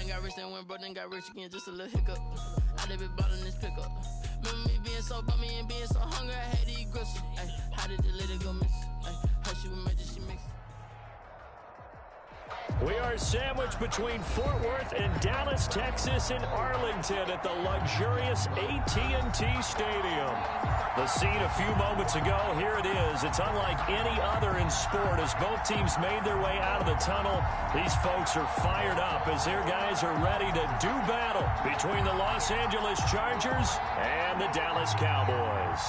Then got rich, then went broke, then got rich again, just a little hiccup. I did be ballin' this pickup. Remember me being so bummy and being so hungry, I had to eat gristle. Ay, how did the lady go miss? Ay, how she was made, she mix. We are sandwiched between Fort Worth and Dallas, Texas, and Arlington at the luxurious AT&T Stadium. The scene a few moments ago, here it is. It's unlike any other in sport as both teams made their way out of the tunnel. These folks are fired up as their guys are ready to do battle between the Los Angeles Chargers and the Dallas Cowboys.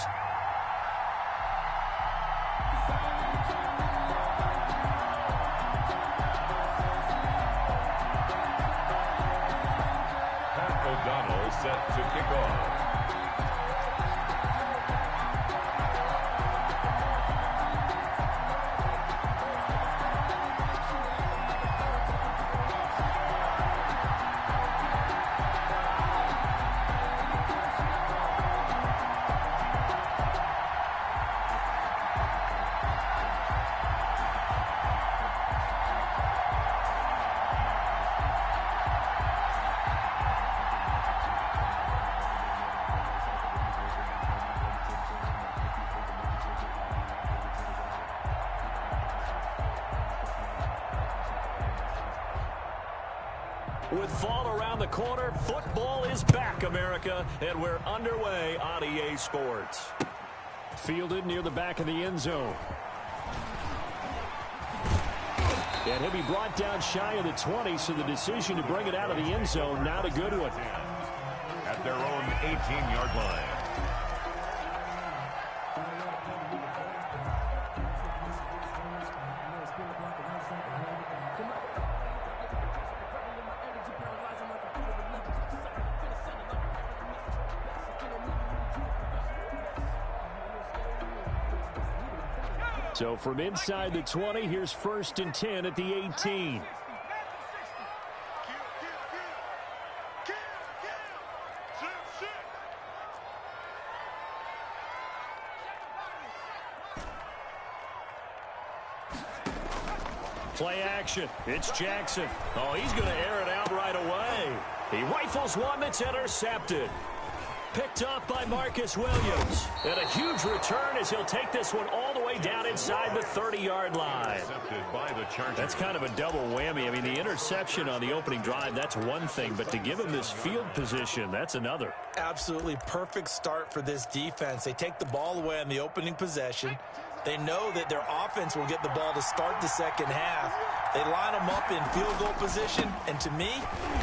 Set to kick off. With fall around the corner, football is back, America, and we're underway on EA Sports. Fielded near the back of the end zone. And he'll be brought down shy of the 20, so the decision to bring it out of the end zone, not a good one. At their own 18-yard line. So from inside the 20, here's 1st and 10 at the 18. Play action. It's Jackson. Oh, he's going to air it out right away. He rifles one that's intercepted. Picked off by Marcus Williams. And a huge return as he'll take this one all the way down inside the 30-yard line. By the that's kind of a double whammy. I mean, the interception on the opening drive, that's one thing. But to give him this field position, that's another. Absolutely perfect start for this defense. They take the ball away on the opening possession. They know that their offense will get the ball to start the second half. They line them up in field goal position. And to me,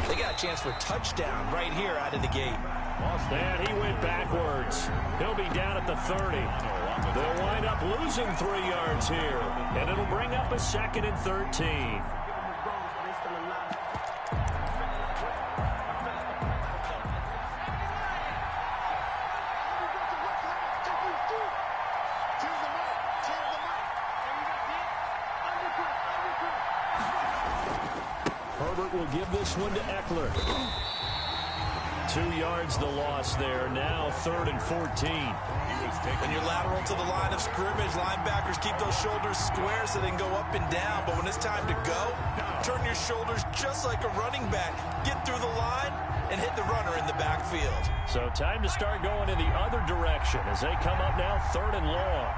they got a chance for a touchdown right here out of the gate. And he went backwards. He'll be down at the 30. They'll wind up losing 3 yards here. And it'll bring up a 2nd and 13. Herbert will give this one to Eckler. 2 yards the loss there. Now 3rd and 14. When you're lateral to the line of scrimmage, linebackers keep those shoulders square so they can go up and down. But when it's time to go, turn your shoulders just like a running back. Get through the line and hit the runner in the backfield. So time to start going in the other direction as they come up now 3rd and long.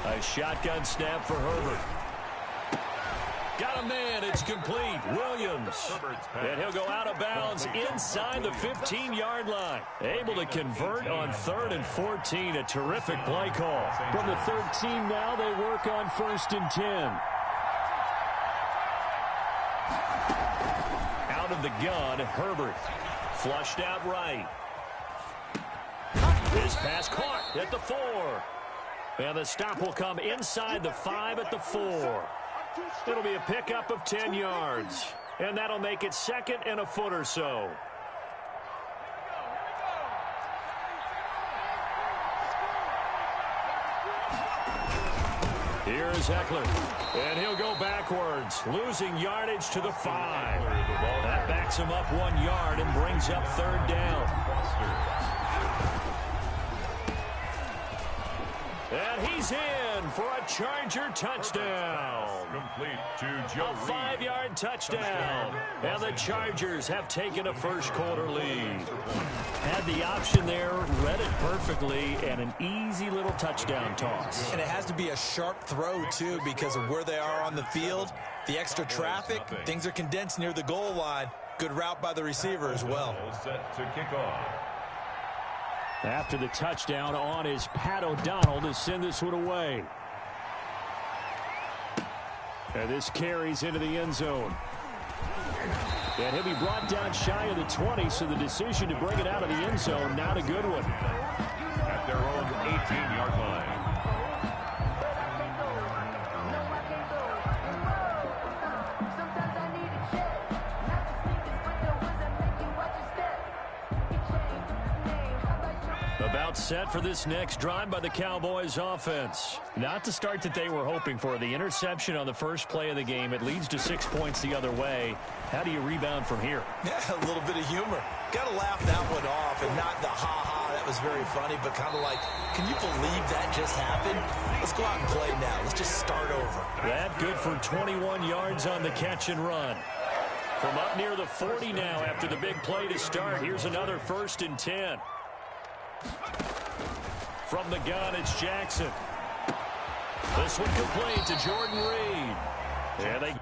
A shotgun snap for Herbert. Got a man. It's complete. Williams. And he'll go out of bounds inside the 15-yard line. Able to convert on 3rd and 14. A terrific play call. From the 13 now, they work on 1st and 10. Out of the gun, Herbert. Flushed out right. This pass caught at the 4. And the stop will come inside the 5 at the 4. It'll be a pickup of 10 yards. And that'll make it 2nd and a foot or so. Here's Eckler. And he'll go backwards, losing yardage to the 5. That back backs him up 1 yard and brings up third down. And he's in for a Charger touchdown. Complete to Joe A 5-yard touchdown. And the Chargers have taken a first-quarter lead. Had the option there, read it perfectly, and an easy little touchdown toss. And it has to be a sharp throw, too, because of where they are on the field. The extra traffic, things are condensed near the goal line. Good route by the receiver as well. Set to kick off. After the touchdown on is Pat O'Donnell to send this one away. And this carries into the end zone. And he'll be brought down shy of the 20, so the decision to bring it out of the end zone, not a good one. At their own 18-yard line. About set for this next drive by the Cowboys offense. Not the start that they were hoping for. The interception on the first play of the game. It leads to 6 points the other way. How do you rebound from here? Yeah, a little bit of humor. Got to laugh that one off and not the ha-ha. That was very funny, but kind of like, can you believe that just happened? Let's go out and play now. Let's just start over. That good for 21 yards on the catch and run. From up near the 40 now after the big play to start. Here's another 1st and 10. From the gun, it's Jackson. This one complete to Jordan Reed. And they...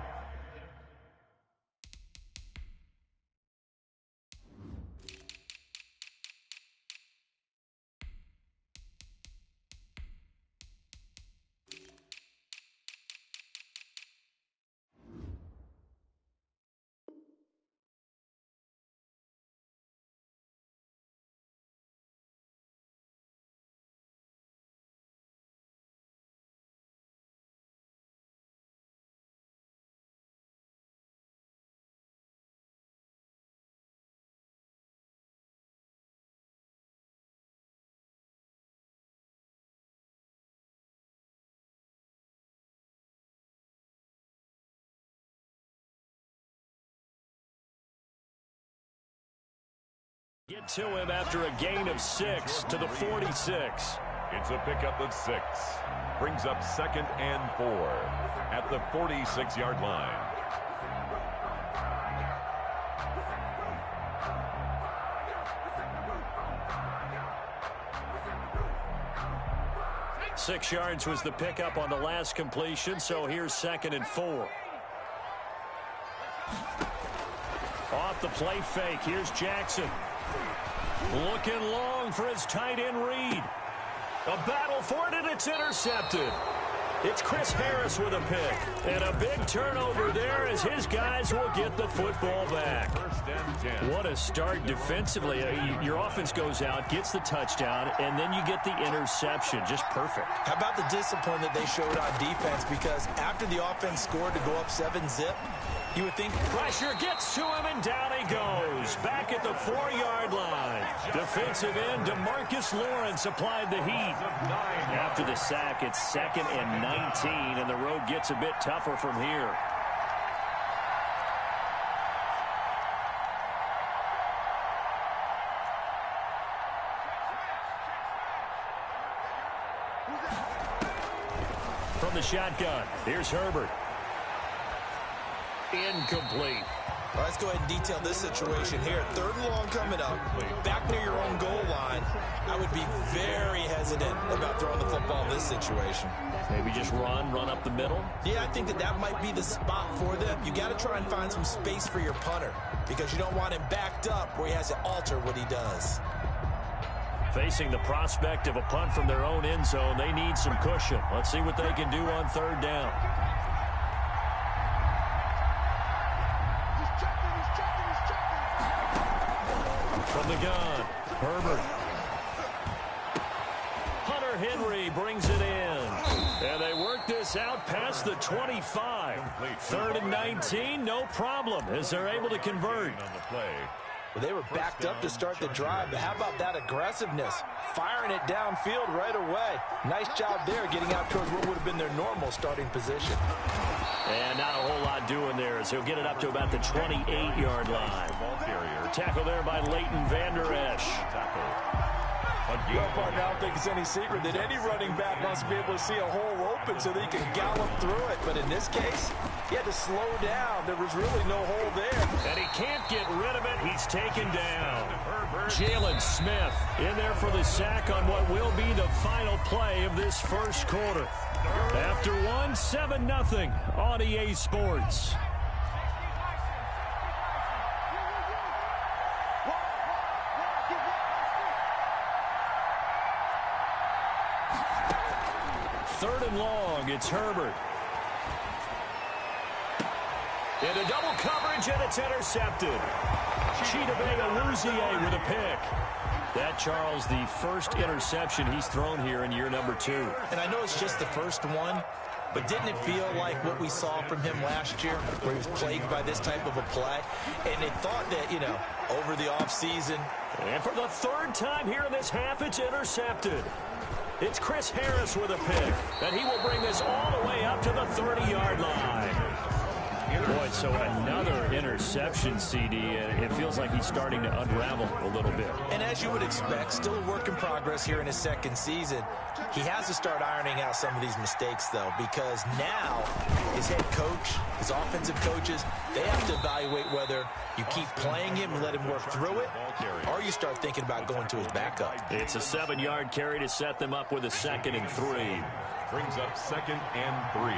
Get to him after a gain of 6 to the 46. It's a pickup of 6. Brings up 2nd and 4 at the 46-yard line. Six yards was the pickup on the last completion, so here's 2nd and 4. Off the play fake, here's Jackson. Looking long for his tight end Reed. A battle for it, and it's intercepted. It's Chris Harris with a pick. And a big turnover there as his guys will get the football back. 1st and 10. What a start defensively. Your offense goes out, gets the touchdown, and then you get the interception. Just perfect. How about the discipline that they showed on defense? Because after the offense scored to go up 7-zip, you would think pressure gets to him, and down he goes. Back at the 4-yard line. Defensive end DeMarcus Lawrence applied the heat. After the sack, it's 2nd and 19, and the road gets a bit tougher from here. From the shotgun, here's Herbert. Incomplete. Well, let's go ahead and detail this situation here. 3rd and long coming up. Back near your own goal line. I would be very hesitant about throwing the football in this situation. Maybe just run up the middle? Yeah, I think that might be the spot for them. You got to try and find some space for your punter because you don't want him backed up where he has to alter what he does. Facing the prospect of a punt from their own end zone, they need some cushion. Let's see what they can do on 3rd down. From the gun, Herbert. Hunter Henry brings it in. And they work this out past the 25. 3rd and 19, no problem, as they're able to convert. On the play. Well, they were backed up to start the drive, but how about that aggressiveness? Firing it downfield right away. Nice job there getting out towards what would have been their normal starting position. And not a whole lot doing there, as he'll get it up to about the 28-yard line. tackle there by Leighton Vander Esch. Well, partner, I don't think it's any secret that any running back wants to be able to see a hole open so that he can gallop through it. But in this case, he had to slow down. There was really no hole there. And he can't get rid of it. He's taken down. Jalen Smith in there for the sack on what will be the final play of this first quarter. After one, 7-0 on EA Sports. Third and long, it's Herbert. Into double coverage, and it's intercepted. Chidobe Awuzie with a pick. That, Charles, the first interception he's thrown here in year number 2. And I know it's just the first one, but didn't it feel like what we saw from him last year, where he was plagued by this type of a play? And they thought that, you know, over the offseason. And for the third time here in this half, it's intercepted. It's Chris Harris with a pick, and he will bring this all the way up to the 30-yard line. Boy, so another interception, CD. It feels like he's starting to unravel a little bit. And as you would expect, still a work in progress here in his second season. He has to start ironing out some of these mistakes, though, because now his head coach, his offensive coaches, they have to evaluate whether you keep playing him and let him work through it, or you start thinking about going to his backup. It's a 7-yard carry to set them up with a 2nd and 3. Brings up 2nd and 3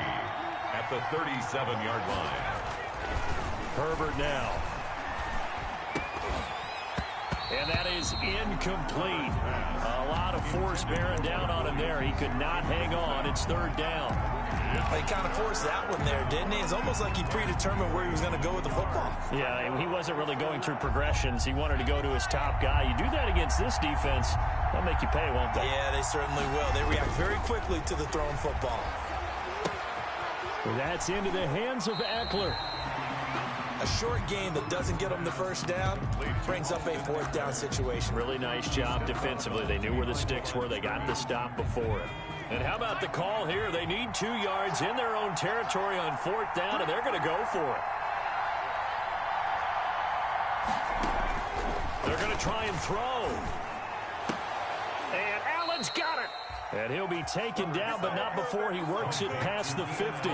at the 37-yard line. Herbert now. And that is incomplete. A lot of force bearing down on him there. He could not hang on. It's 3rd down. He kind of forced that one there, didn't he? It's almost like he predetermined where he was going to go with the football. Yeah, he wasn't really going through progressions. He wanted to go to his top guy. You do that against this defense, they'll make you pay, won't they? Yeah, they certainly will. They react very quickly to the thrown football. That's into the hands of Eckler. A short game that doesn't get them the first down brings up a 4th down situation. Really nice job defensively. They knew where the sticks were. They got the stop before it. And how about the call here? They need 2 yards in their own territory on 4th down, and they're going to go for it. They're going to try and throw. And Allen's got it. And he'll be taken down, but not before he works it past the 50.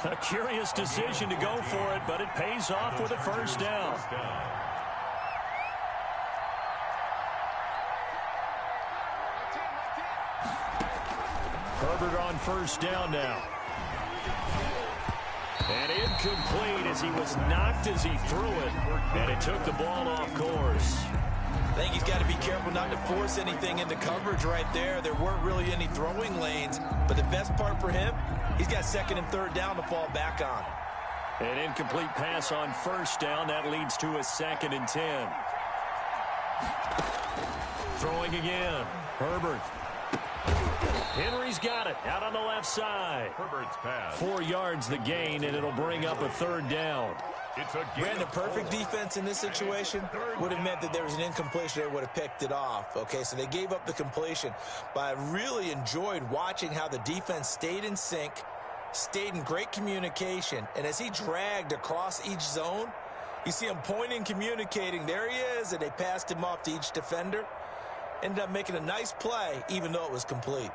A curious decision to go for it, but it pays off with a 1st down. Herbert on 1st down now. And incomplete as he was knocked as he threw it, and it took the ball off course. I think he's got to be careful not to force anything into coverage right there. There weren't really any throwing lanes, but the best part for him, he's got 2nd and 3rd down to fall back on. An incomplete pass on 1st down. That leads to a 2nd and 10. Throwing again. Herbert. Henry's got it out on the left side. Herbert's pass. 4 yards the gain, and it'll bring up a 3rd down. Brandon, perfect defense in this situation would have meant that there was an incompletion. They would have picked it off. Okay, so they gave up the completion. But I really enjoyed watching how the defense stayed in sync, stayed in great communication. And as he dragged across each zone, you see him pointing, communicating. There he is, and they passed him off to each defender. Ended up making a nice play, even though it was complete.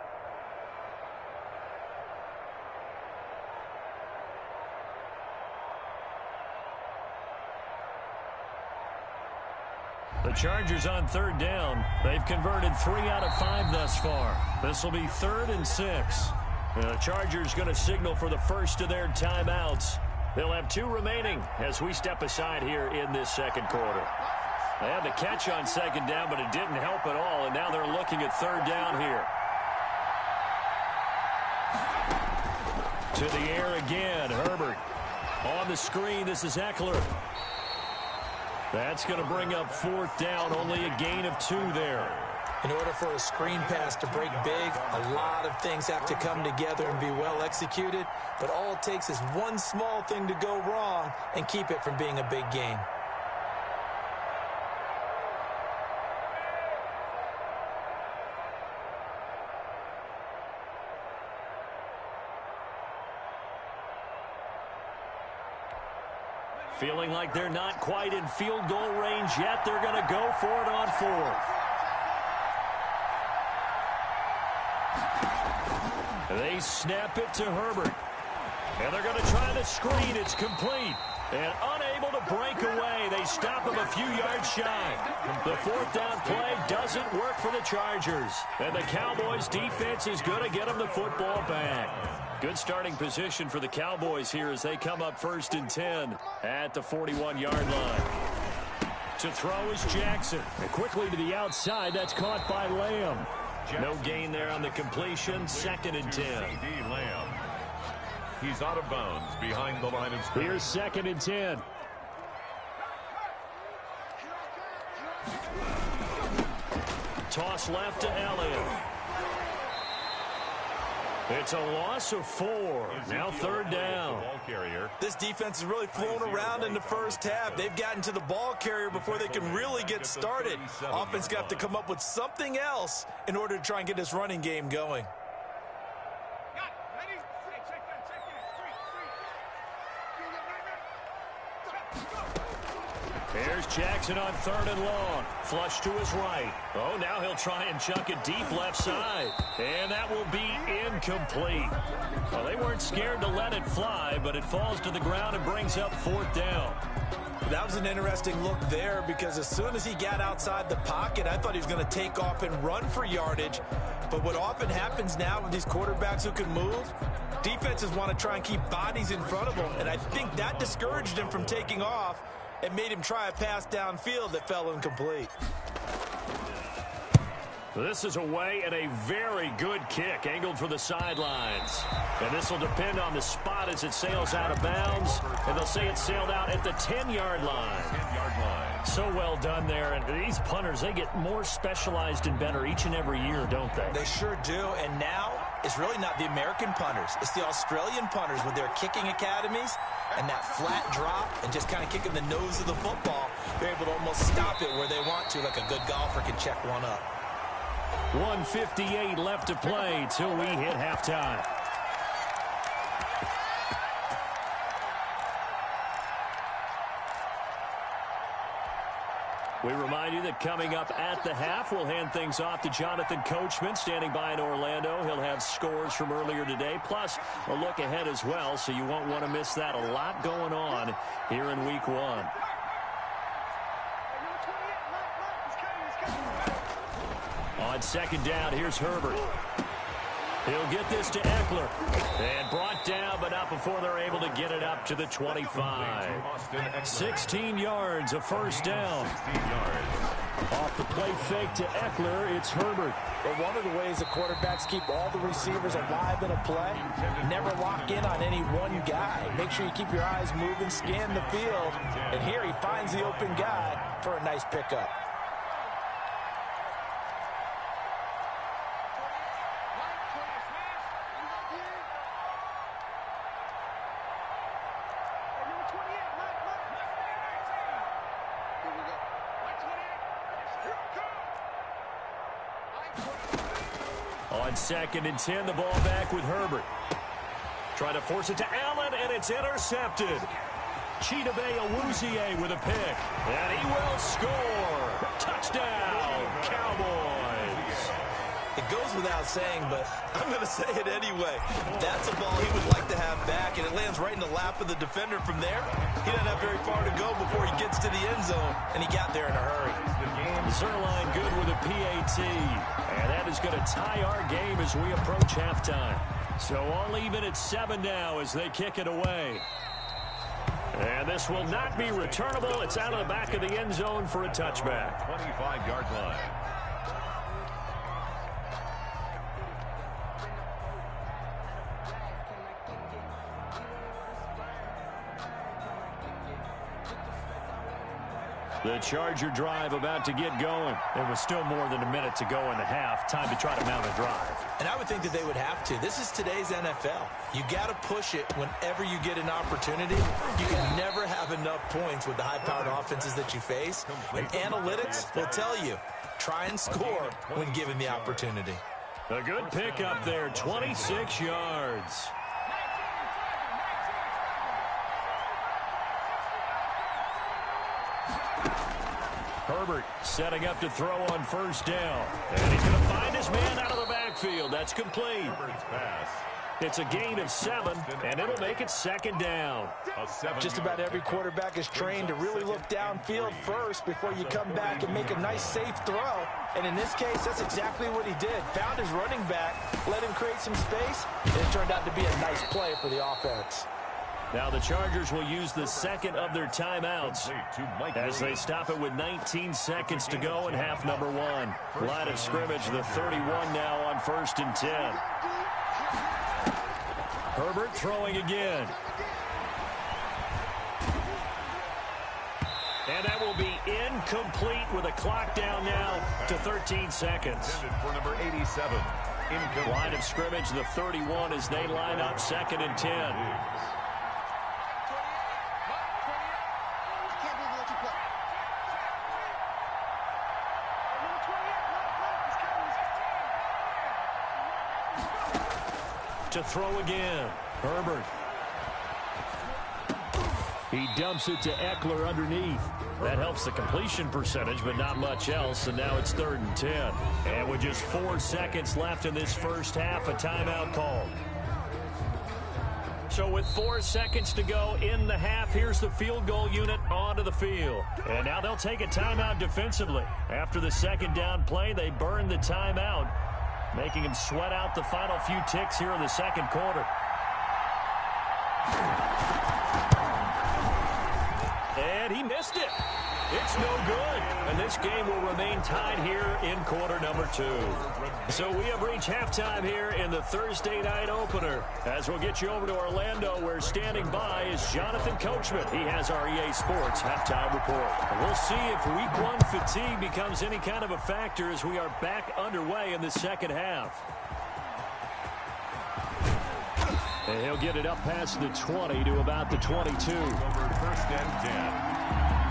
The Chargers on 3rd down. They've converted 3 out of 5 thus far. This will be 3rd and 6. The Chargers going to signal for the first of their timeouts. They'll have 2 remaining as we step aside here in this 2nd quarter. They had the catch on 2nd down, but it didn't help at all, and now they're looking at 3rd down here. To the air again, Herbert. On the screen, this is Eckler. That's going to bring up 4th down, only a gain of 2 there. In order for a screen pass to break big, a lot of things have to come together and be well executed, but all it takes is one small thing to go wrong and keep it from being a big gain. Feeling like they're not quite in field goal range yet. They're going to go for it on fourth. They snap it to Herbert. And they're going to try the screen. It's complete. And unable to break away. They stop him a few yards shy. The fourth down play doesn't work for the Chargers. And the Cowboys defense is going to get them the football back. Good starting position for the Cowboys here as they come up 1st and 10 at the 41-yard line. To throw is Jackson. And quickly to the outside. That's caught by Lamb. No gain there on the completion. 2nd and 10. Lamb. He's out of bounds behind the line of scrimmage. Here's 2nd and 10. Toss left to Elliott. It's a loss of 4. Now 3rd down. This defense has really flown around in the first half. They've gotten to the ball carrier before they can really get started. Offense got to come up with something else in order to try and get this running game going. Here's Jackson on 3rd and long. Flush to his right. Oh, now he'll try and chuck it deep left side. And that will be incomplete. Well, they weren't scared to let it fly, but it falls to the ground and brings up 4th down. That was an interesting look there because as soon as he got outside the pocket, I thought he was going to take off and run for yardage. But what often happens now with these quarterbacks who can move, defenses want to try and keep bodies in front of them. And I think that discouraged him from taking off and made him try a pass downfield that fell incomplete. This is away and a very good kick angled for the sidelines. And this will depend on the spot as it sails out of bounds. And they'll say it sailed out at the 10-yard line. 10-yard line. So well done there. And these punters, they get more specialized and better each and every year, don't they? They sure do. And now it's really not the American punters. It's the Australian punters with their kicking academies and that flat drop and just kind of kicking the nose of the football. They're able to almost stop it where they want to, like a good golfer can check one up. 1:58 left to play till we hit halftime. We remind you that coming up at the half, we'll hand things off to Jonathan Coachman, standing by in Orlando. He'll have scores from earlier today, plus a look ahead as well, so you won't want to miss that. A lot going on here in Week 1. On 2nd down, here's Herbert. He'll get this to Eckler. And brought down, but not before they're able to get it up to the 25. 16 yards, a 1st down. Off the play fake to Eckler, it's Herbert. Well, one of the ways the quarterbacks keep all the receivers alive in a play, never lock in on any one guy. Make sure you keep your eyes moving, scan the field. And here he finds the open guy for a nice pickup. On 2nd and 10, the ball back with Herbert. Trying to force it to Allen, and it's intercepted. Chidobe Awuzie with a pick. And he will score. Touchdown, Cowboys. It goes without saying, but I'm going to say it anyway. That's a ball he would like to have back, and it lands right in the lap of the defender from there. He doesn't have very far to go before he gets to the end zone, and he got there in a hurry. Zerline good with a PAT. And that is going to tie our game as we approach halftime. So all even at 7 now as they kick it away. And this will not be returnable. It's out of the back of the end zone for a touchback. 25-yard line. The Charger drive about to get going. There was still more than a minute to go in the half. Time to try to mount a drive. And I would think that they would have to. This is today's NFL. You got to push it whenever you get an opportunity. You can never have enough points with the high-powered offenses that you face. And analytics will tell you, try and score when given the opportunity. A good pickup there, 26 yards. Herbert setting up to throw on first down. And he's going to find his man out of the backfield. That's complete. Herbert's pass. It's a gain of 7, and it'll make it second down. Just about every quarterback is trained to really look downfield first before you come back and make a nice, safe throw. And in this case, that's exactly what he did. Found his running back, let him create some space, and it turned out to be a nice play for the offense. Now the Chargers will use the second of their timeouts as they stop it with 19 seconds to go in half number 1. Line of scrimmage, the 31 now on 1st and 10. Herbert throwing again. And that will be incomplete with a clock down now to 13 seconds. For number 87. Line of scrimmage, the 31 as they line up 2nd and 10. To throw again. Herbert. He dumps it to Eckler underneath. That helps the completion percentage, but not much else, and now it's 3rd and 10. And with just 4 seconds left in this first half, a timeout called. So with 4 seconds to go in the half, here's the field goal unit onto the field. And now they'll take a timeout defensively. After the second down play, they burn the timeout, making him sweat out the final few ticks here in the second quarter. And he missed it. It's no good. And this game will remain tied here in quarter number 2. So we have reached halftime here in the Thursday night opener. As we'll get you over to Orlando, where standing by is Jonathan Coachman. He has our EA Sports halftime report. And we'll see if week 1 fatigue becomes any kind of a factor as we are back underway in the second half. And he'll get it up past the 20 to about the 22. Over 1st and 10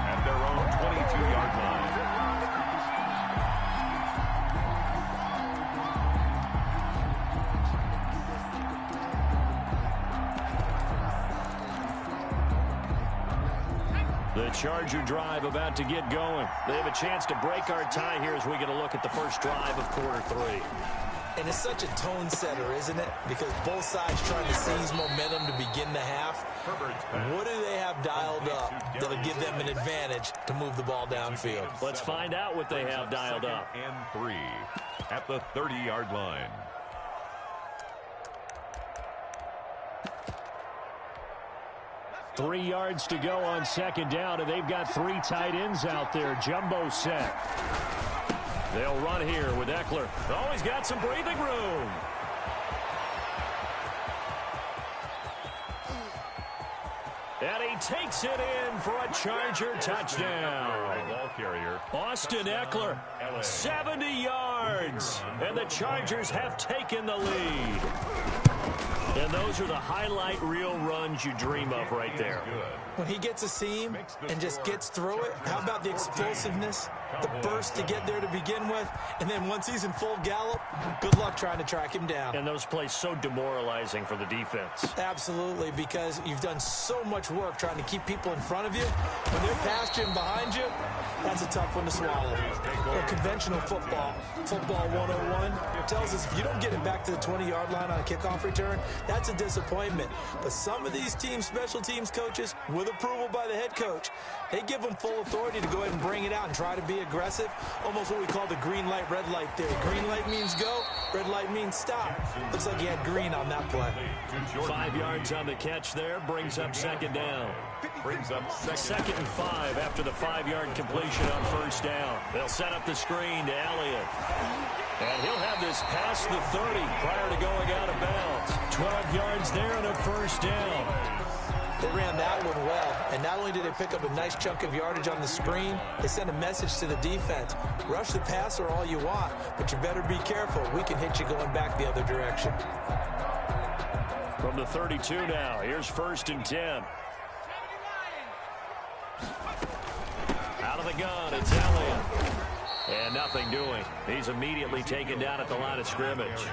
at their own 22-yard line. The Charger drive about to get going. They have a chance to break our tie here as we get a look at the first drive of quarter 3. And it's such a tone setter, isn't it? Because both sides trying to seize momentum to begin the half. What do they have dialed up that'll give them an advantage to move the ball downfield? Let's find out what they have dialed up. And 3 at the 30-yard line. Three yards to go on second down, and they've got 3 tight ends out there. Jumbo set. They'll run here with Eckler. Oh, he's got some breathing room. And he takes it in for a Charger touchdown. Ball carrier. Austin Eckler, 70 yards. And the Chargers have taken the lead. And those are the highlight reel runs you dream of right there. When he gets a seam and just gets through it, how about the explosiveness, the burst to get there to begin with, and then once he's in full gallop, good luck trying to track him down. And those plays so demoralizing for the defense. Absolutely, because you've done so much work trying to keep people in front of you. When they're past you and behind you, that's a tough one to swallow. Well, conventional football 101, tells us if you don't get it back to the 20-yard line on a kickoff return, that's a disappointment. But some of these team special teams coaches, with approval by the head coach, they give them full authority to go ahead and bring it out and try to be aggressive. Almost what we call the green light, red light theory. Green light means go, red light means stop. Looks like he had green on that play. 5 yards on the catch there, brings up second down. Brings up second and 5 after the 5-yard completion on first down. They'll set up the screen to Elliott. And he'll have this past the 30 prior to going out of bounds. 12 yards there and a first down. They ran that one well, and not only did they pick up a nice chunk of yardage on the screen, they sent a message to the defense. Rush the passer all you want, but you better be careful. We can hit you going back the other direction. From the 32 now, here's 1st and 10. Out of the gun, it's Elliott. And nothing doing. He's immediately taken down at the line of scrimmage.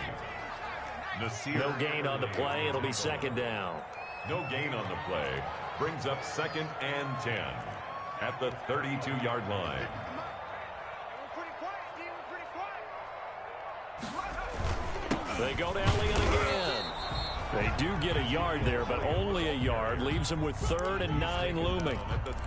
No gain on the play. It'll be second down. No gain on the play. Brings up 2nd and 10 at the 32-yard line. They go to Elliott again. They do get a yard there, but only a yard. Leaves them with 3rd and 9 looming.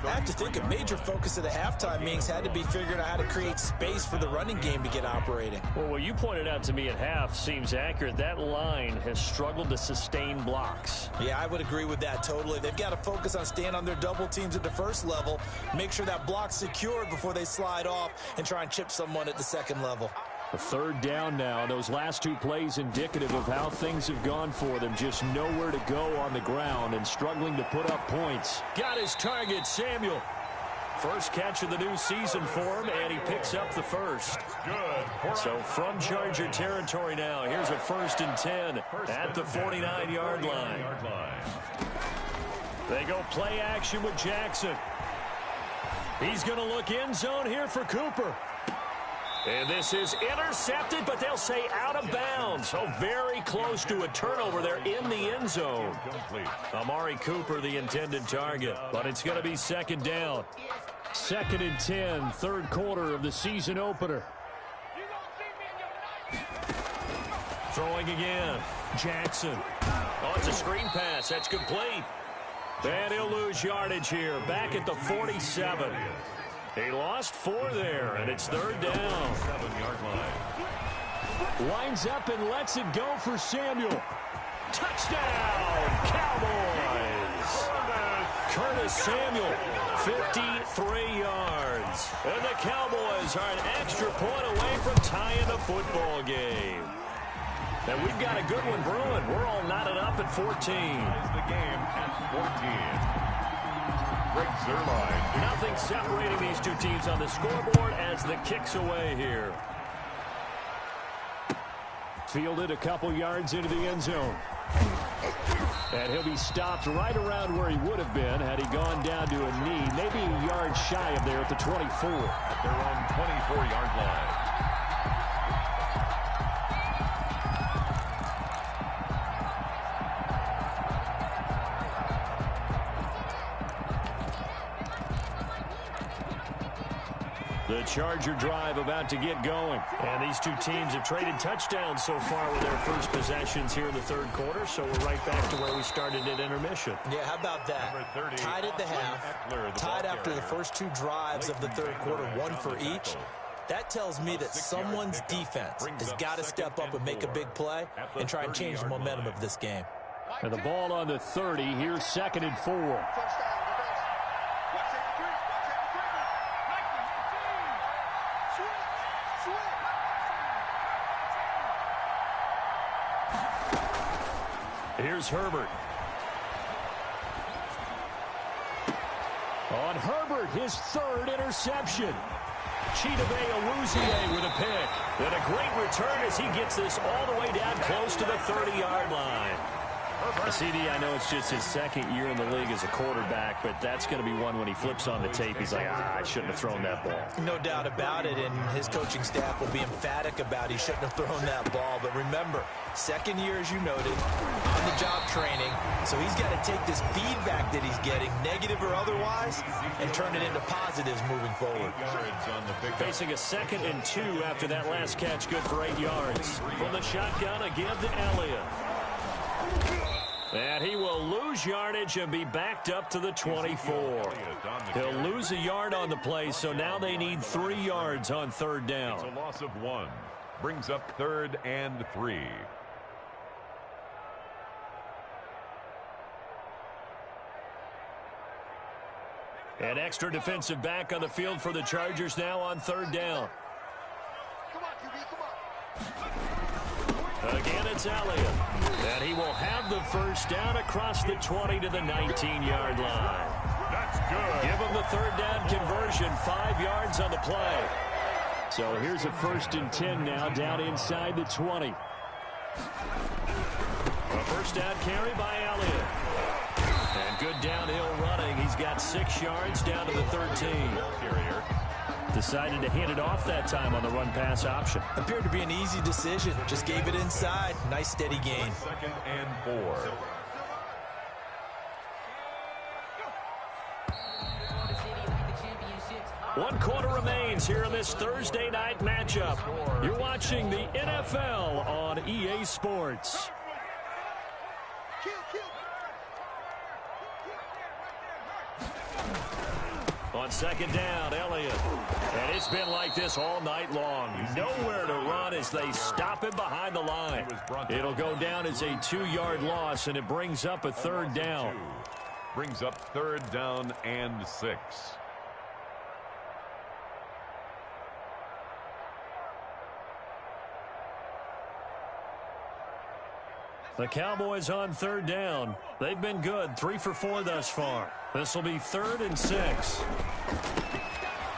I have to think a major focus of the halftime meetings had to be figuring out how to create space for the running game to get operating. Well, what you pointed out to me at half seems accurate. That line has struggled to sustain blocks. Yeah, I would agree with that totally. They've got to focus on staying on their double teams at the first level, make sure that block's secured before they slide off and try and chip someone at the second level. A 3rd down now. Those last 2 plays indicative of how things have gone for them. Just nowhere to go on the ground and struggling to put up points. Got his target, Samuel. First catch of the new season for him, and he picks up the first. Good. So from Charger territory now, here's a 1st and 10 at the 49-yard line. They go play action with Jackson. He's going to look end zone here for Cooper. And this is intercepted, but they'll say out of bounds. So very close to a turnover there in the end zone. Amari Cooper, the intended target, but it's going to be 2nd down. 2nd and 10, 3rd quarter of the season opener. Throwing again. Jackson. Oh, it's a screen pass. That's complete. And he'll lose yardage here. Back at the 47. He lost 4 there, and it's 3rd down. 7-yard line. Lines up and lets it go for Samuel. Touchdown, Cowboys. Curtis Samuel, 53 yards. And the Cowboys are an extra point away from tying the football game. And we've got a good one brewing. We're all knotted up at 14. The game at 14. Nothing separating these 2 teams on the scoreboard as the kick's away here. Fielded a couple yards into the end zone. And he'll be stopped right around where he would have been had he gone down to a knee. Maybe a yard shy of there at the 24. At their own 24-yard line. The Charger drive about to get going. And these 2 teams have traded touchdowns so far with their first possessions here in the 3rd quarter. So we're right back to where we started at intermission. Yeah, how about that? Tied at the half, tied after the first 2 drives of the 3rd quarter, 1 for each. That tells me that someone's defense has got to step up and make a big play and try and change the momentum of this game. And the ball on the 30. Here's 2nd and 4. Here's Herbert. On Herbert, his 3rd interception. Chidobe Awuzie with a pick. And a great return as he gets this all the way down close to the 30-yard line. CD, I know it's just his 2nd year in the league as a quarterback, but that's going to be one when he flips on the tape. He's like, I shouldn't have thrown that ball. No doubt about it, and his coaching staff will be emphatic about he shouldn't have thrown that ball. But remember, 2nd year, as you noted, on-the-job training, so he's got to take this feedback that he's getting, negative or otherwise, and turn it into positives moving forward. Facing a 2nd and 2 after that last catch, good for 8 yards. From the shotgun, a give to Elliott. And he will lose yardage and be backed up to the 24. He'll lose a yard on the play, so now they need 3 yards on 3rd down. It's a loss of 1. Brings up 3rd and 3. An extra defensive back on the field for the Chargers now on 3rd down. Again, it's Elliott. And he will have the 1st down across the 20 to the 19-yard line. That's good. Give him the 3rd down conversion, 5 yards on the play. So here's a 1st and 10 now down inside the 20. A 1st down carry by Elliott. And good downhill running. He's got 6 yards down to the 13. Decided to hand it off that time on the run-pass option. Appeared to be an easy decision. Just gave it inside. Nice steady gain. 2nd and 4. 1 quarter remains here in this Thursday night matchup. You're watching the NFL on EA Sports. On second down, Elliott. And it's been like this all night long. Nowhere to run as they stop him behind the line. It'll go down as a 2-yard loss, and it brings up a third down. Brings up third down and 6. The Cowboys on third down. They've been good, 3 for 4 thus far. This will be 3rd and 6.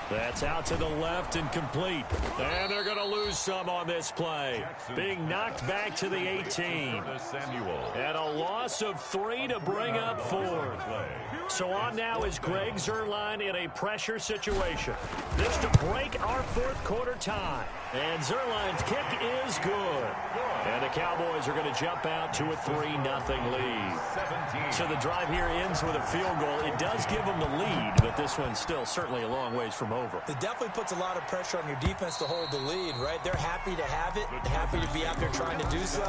That's out to the left and complete. And they're going to lose some on this play. Being knocked back to the 18. And a loss of 3 to bring up 4. So on now is Greg Zuerlein in a pressure situation. This to break our 4th quarter tie. And Zuerlein's kick is good. And the Cowboys are going to jump out to a 3-0 lead. So the drive here ends with a field goal. It does give them the lead, but this one's still certainly a long ways from over. It definitely puts a lot of pressure on your defense to hold the lead, right? They're happy to have it, happy to be out there trying to do so.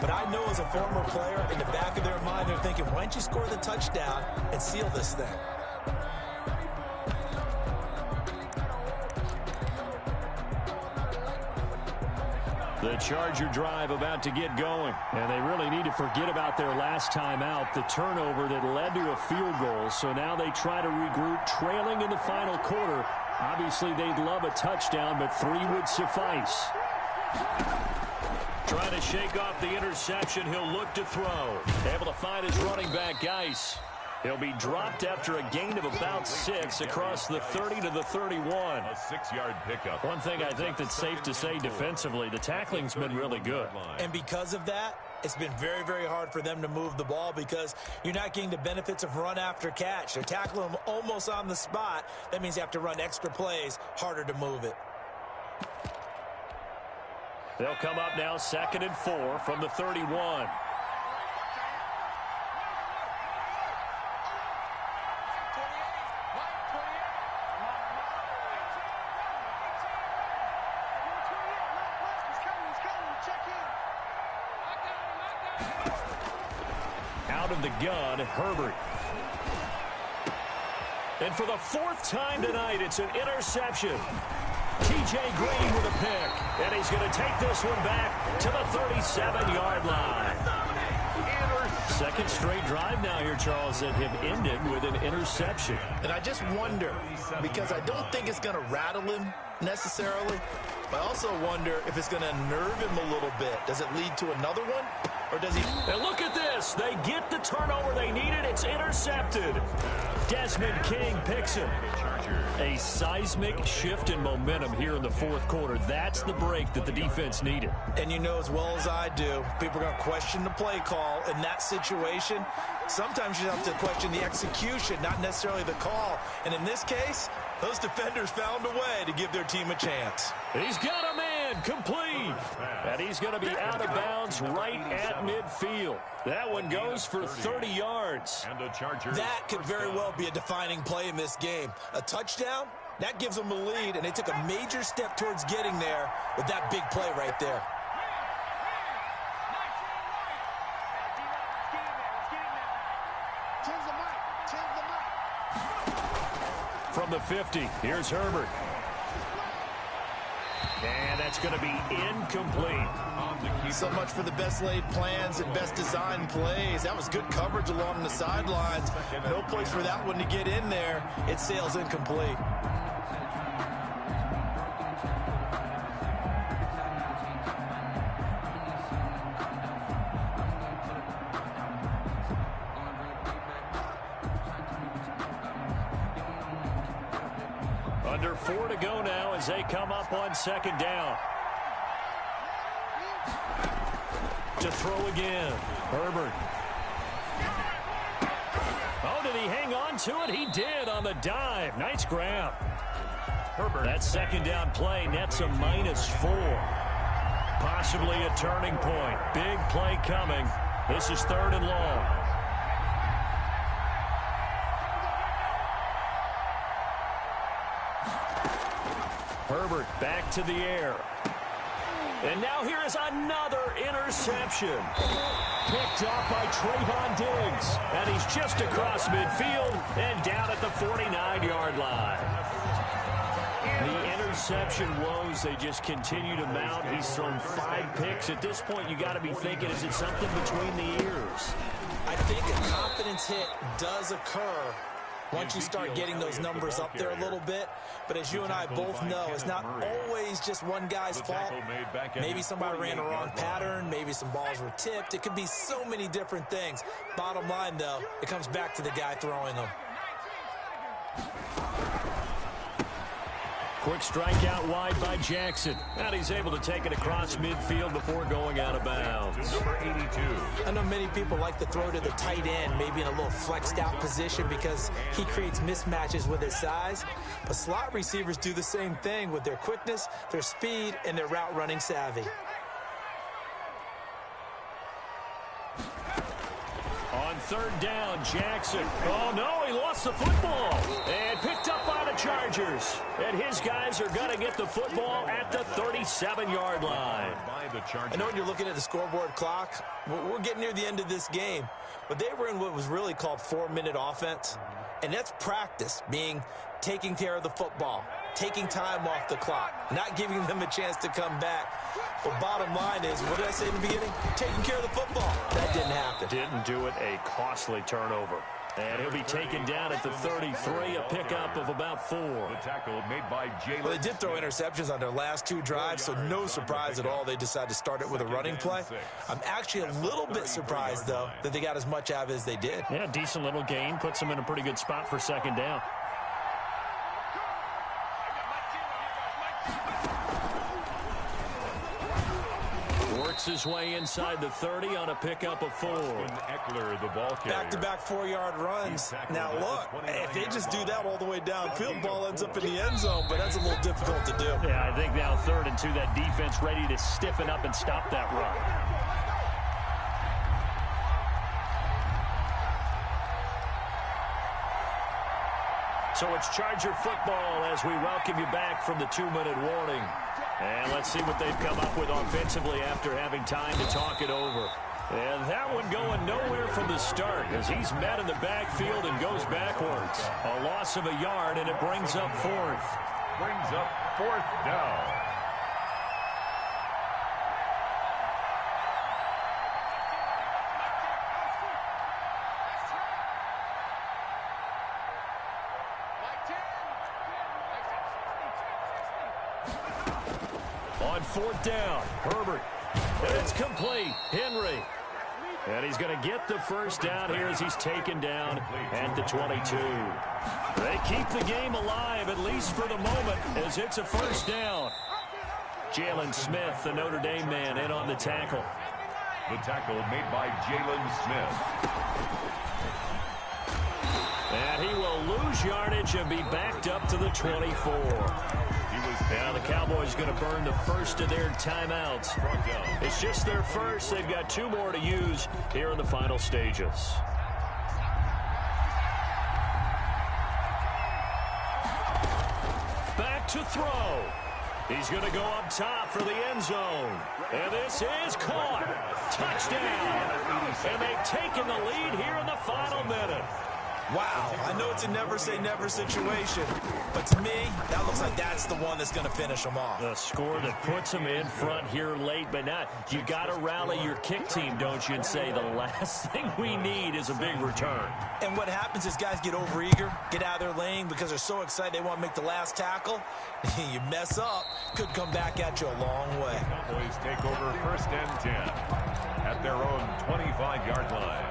But I know as a former player, in the back of their mind, they're thinking, why don't you score the touchdown and seal this thing? The Charger drive about to get going. And they really need to forget about their last time out, the turnover that led to a field goal. So now they try to regroup, trailing in the final quarter. Obviously, they'd love a touchdown, but 3 would suffice. Trying to shake off the interception. He'll look to throw. Able to find his running back, Geis. He'll be dropped after a gain of about 6 across the 30 to the 31. A 6-yard pickup. One thing I think that's safe to say defensively, the tackling's been really good. And because of that, it's been very, very hard for them to move the ball because you're not getting the benefits of run after catch. They're tackling them almost on the spot. That means you have to run extra plays, harder to move it. They'll come up now 2nd and 4 from the 31. Out of the gun, Herbert. And for the 4th time tonight, it's an interception. T.J. Green with a pick. And he's going to take this one back to the 37-yard line. 2nd straight drive now here, Charles, that have ended with an interception. And I just wonder, because I don't think it's going to rattle him necessarily, but I also wonder if it's going to nerve him a little bit. Does it lead to another one? Or does he... And look at this. They get the turnover they needed. It's intercepted. Desmond King picks him. A seismic shift in momentum here in the 4th quarter. That's the break that the defense needed. And you know as well as I do, people are going to question the play call in that situation. Sometimes you have to question the execution, not necessarily the call. And in this case, those defenders found a way to give their team a chance. He's got a man complete. And he's going to be out of bounds right at midfield. That one goes for 30 yards. And the Chargers. That could very well be a defining play in this game. A touchdown, that gives them a lead, and they took a major step towards getting there with that big play right there. From the 50, here's Herbert. And that's going to be incomplete. So much for the best laid plans and best designed plays. That was good coverage along the sidelines. No place for that one to get in there. It sails incomplete. Under 4 to go now as they come up on 2nd down. To throw again. Herbert. Oh, did he hang on to it? He did on the dive. Nice grab. Herbert. That 2nd down play nets a -4. Possibly a turning point. Big play coming. This is 3rd and long. Herbert back to the air. And now here is another interception. Picked off by Trayvon Diggs. And he's just across midfield and down at the 49-yard line. The interception woes, they just continue to mount. He's thrown 5 picks. At this point, you got to be thinking, is it something between the ears? I think a confidence hit does occur once you start getting those numbers up there a little bit. But as you and I both know, it's not always just one guy's fault. Maybe somebody ran the wrong pattern. Maybe some balls were tipped. It could be so many different things. Bottom line, though, it comes back to the guy throwing them. Quick strike out wide by Jackson. And he's able to take it across midfield before going out of bounds. Number 82. I know many people like to throw to the tight end, maybe in a little flexed out position because he creates mismatches with his size. But slot receivers do the same thing with their quickness, their speed, and their route running savvy. On third down, Jackson. Oh, no, he lost the football. And picked up by the Chargers. And his guys are going to get the football at the 37-yard line. I know when you're looking at the scoreboard clock, we're getting near the end of this game. But they were in what was really called 4-minute offense. And that's practice, being taking care of the football, taking time off the clock, not giving them a chance to come back. But bottom line is, what did I say in the beginning? Taking care of the football. That didn't happen. Didn't do it. A costly turnover. And he'll be taken down at the 33, a pickup of about 4. The tackle made by Jalen. Well, they did throw interceptions on their last 2 drives, so no surprise at all they decided to start it with a running play. I'm actually a little bit surprised, though, that they got as much out of it as they did. Yeah, decent little gain. Puts them in a pretty good spot for second down. His way inside the 30 on a pickup of 4. Eckler, the ball carrier. Back-to-back 4-yard runs. Now, look, if they just do that all the way downfield, ball ends up in the end zone, but that's a little difficult to do. Yeah, I think now 3rd and 2, that defense ready to stiffen up and stop that run. So it's Charger football as we welcome you back from the 2-minute warning. And let's see what they've come up with offensively after having time to talk it over. And that one going nowhere from the start as he's met in the backfield and goes backwards. A loss of a yard, and it brings up 4th. Brings up 4th down. On 4th down, Herbert. And it's complete. Henry. And he's going to get the first down here as he's taken down at the 22. They keep the game alive, at least for the moment, as it's a first down. Jalen Smith, the Notre Dame man, in on the tackle. The tackle made by Jalen Smith. And he will lose yardage and be backed up to the 24. Now the Cowboys going to burn the first of their timeouts. It's just their first. They've got 2 more to use here in the final stages. Back to throw. He's going to go up top for the end zone. And this is caught. Touchdown. And they've taken the lead here in the final minute. Wow, I know it's a never-say-never situation, but to me, that looks like that's the one that's going to finish them off. The score that puts them in front here late, but not. You got to rally your kick team, don't you, and say the last thing we need is a big return. And what happens is guys get overeager, get out of their lane because they're so excited they want to make the last tackle. You mess up, could come back at you a long way. Cowboys take over 1st and 10 at their own 25-yard line.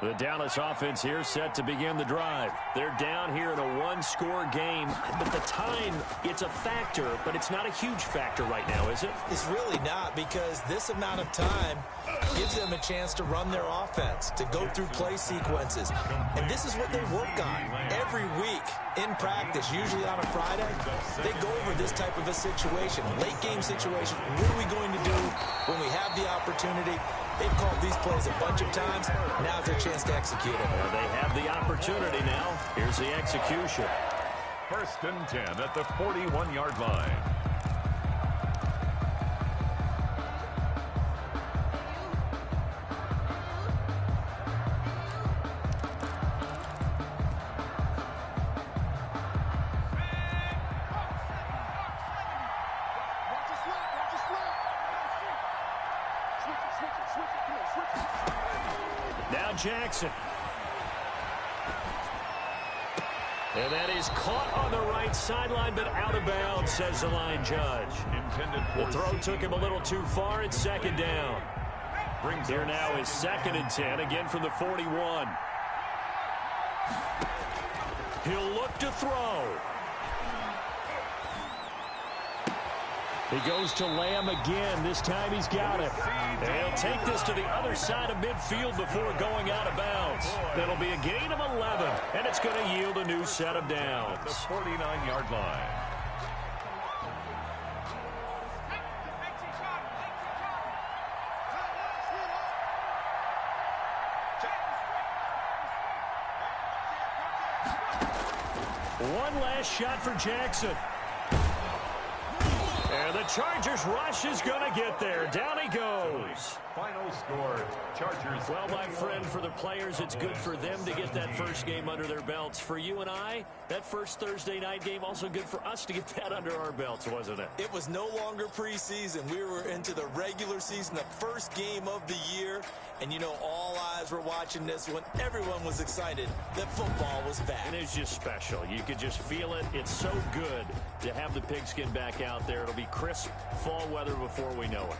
The Dallas offense here set to begin the drive. They're down here in a one-score game, but the time, it's a factor, but it's not a huge factor right now, is it? It's really not, because this amount of time gives them a chance to run their offense, to go through play sequences. And this is what they work on every week in practice, usually on a Friday. They go over this type of a situation, late game situation. What are we going to do when we have the opportunity? They've called these plays a bunch of times. Now's their chance to execute it. Well, they have the opportunity now. Here's the execution. 1st and 10 at the 41-yard line. Now Jackson. And that is caught on the right sideline, but out of bounds, says the line judge. The throw took him a little too far. It's 2nd down. Here now is 2nd and 10, again from the 41. He'll look to throw. He goes to Lamb again. This time he's got it. And he'll take this to the other side of midfield before going out of bounds. That'll be a gain of 11, and it's going to yield a new set of downs. The 49-yard line. One last shot for Jackson. And the Chargers rush is going to get there. Down he goes. Final score, Chargers. Well, my friend, for the players, it's good for them to get that first game under their belts. For you and I, that first Thursday night game, also good for us to get that under our belts, wasn't it? It was no longer preseason. We were into the regular season, the first game of the year. And, you know, all eyes were watching this one. Everyone was excited that football was back. And it's just special. You could just feel it. It's so good to have the pigskin back out there. It'll be crisp fall weather before we know it.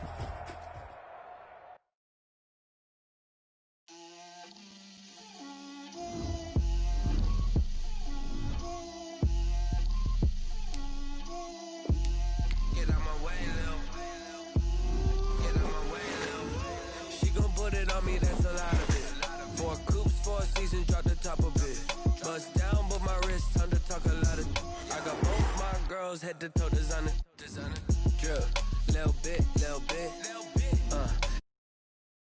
Head to toe designer, drip, little bit,